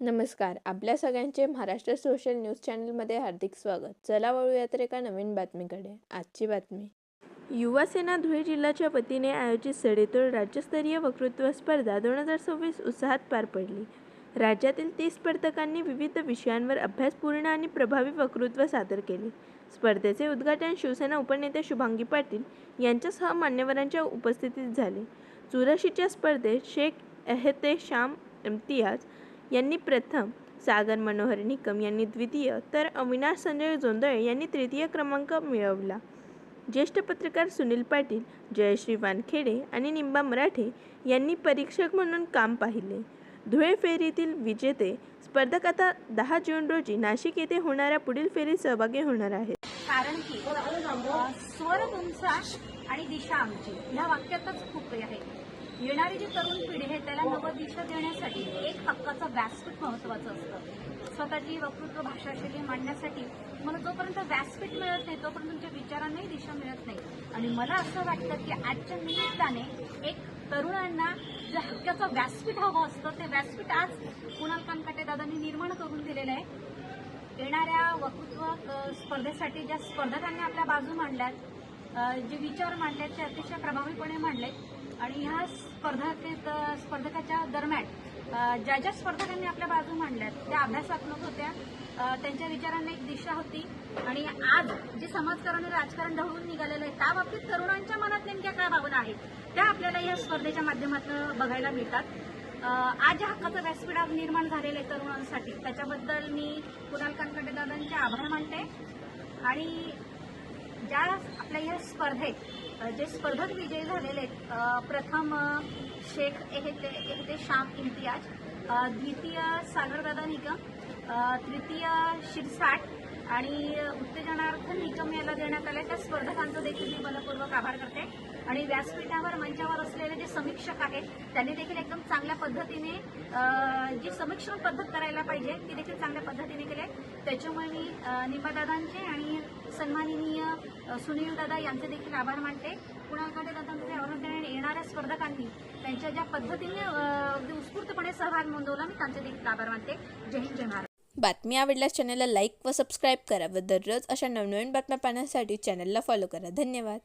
नमस्कार. आपल्या सगळ्यांचे महाराष्ट्र सोशल न्यूज चॅनलमध्ये हार्दिक स्वागत. चला वळूया तर एका नवीन बातमीकडे. आजची बातमी. युवासेना धुळे जिल्ह्याच्या वतीने आयोजित सडेतोड राज्यस्तरीय वक्तृत्व स्पर्धा 2026 उत्साहात पार पडली. राज्यातील 30 स्पर्धकांनी विविध विषयांवर अभ्यासपूर्ण आणि प्रभावी वक्तृत्व सादर केले. स्पर्धेचे उद्घाटन शिवसेना उपनेते शुभांगी पाटील यांच्यासह मान्यवरांच्या उपस्थितीत झाले. चुरशीच्या स्पर्धेत शेख एहतेशाम इम्तियाज यांनी प्रथम, सागर मनोहर निकम यांनी द्वितीय, तर अविनाश संजय जोंधळे यांनी तृतीय क्रमांक मिळवला. ज्येष्ठ पत्रकार सुनील पाटील, जयश्री वानखेडे आणि निंबा मराठे यांनी परीक्षक म्हणून काम पाहिले. धुळे फेरीतील विजेते स्पर्धक आता 10 जून रोजी नाशिक येथे होणाऱ्या पुढील फेरीत सहभागी होणार आहेत. कारण की स्वर तुमचा आणि दिशा आमची ह्या वाक्यातच खूप आहे. येणारी जी तरुण पिढी आहे त्याला नवं दिशा देण्यासाठी एक हक्काचं व्यासपीठ महत्त्वाचं असतं. स्वतःची वक्तृत्व भाषाशैली मांडण्यासाठी मला जोपर्यंत व्यासपीठ मिळत नाही तोपर्यंत तुमच्या विचारांनाही दिशा मिळत नाही. आणि मला असं वाटतं की आजच्या निमित्ताने एक तरुणांना जे हक्काचं व्यासपीठ हवं असतं ते व्यासपीठ आज कुणाल कानकाटे दादांनी निर्माण करून दिलेलं आहे. येणाऱ्या वक्तृत्व स्पर्धेसाठी ज्या स्पर्धकांनी आपल्या बाजू मांडल्यात, जे विचार मांडलेत ते अतिशय प्रभावीपणे मांडलेत. आणि ह्या स्पर्धकाच्या दरम्यान ज्या स्पर्धकांनी आपल्या बाजू मांडल्यात त्या अभ्यासात्मक होत्या, त्यांच्या विचारांना एक दिशा होती. आणि आज जे समाजकारण आणि राजकारण ढवळून निघालेलं आहे त्या बाबतीत तरुणांच्या मनात नेमक्या काय भावना आहेत त्या आपल्याला या स्पर्धेच्या माध्यमातून बघायला मिळतात. आज ज्या हक्काचं व्यासपीठ निर्माण झालेलं आहे तरुणांसाठी त्याच्याबद्दल मी कुणाल कानकाटे दादांचे आभार मानते. आणि ज्या आपल्या या स्पर्धेत जे स्पर्धक विजयी झालेले आहेत, प्रथम शेख एहतेशाम इम्तियाज, द्वितीय सागरदादा निकम, तृतीय शिरसाट आणि उत्तेजनार्थ निकम याला देण्यात आले त्या स्पर्धकांचं देखील मी मनपूर्वक आभार करते. आणि व्यासपीठावर मंचावर असलेले जे समीक्षक आहेत त्यांनी देखील एकदम चांगल्या पद्धतीने जी समीक्षण पद्धत करायला पाहिजे ती देखील चांगल्या पद्धतीने केली. त्याच्यामुळे मी निंबादादांचे आणि सन्माननीय सुनील दादा यांचे देखील आभार मानते. कुणाल कानकाटे दादांचे आभार मानते. आणि येणाऱ्या स्पर्धकांनी त्यांच्या ज्या पद्धतीने अगदी उत्स्फूर्तपणे सहभाग नोंदवला मी त्यांचे देखील आभार मानते. जय हिंद, जय महाराष्ट्र. बातमी आवडल्यास चॅनलला लाईक व सबस्क्राईब करा व दररोज अशा नवनवीन बातम्या पाहण्यासाठी चॅनलला फॉलो करा. धन्यवाद.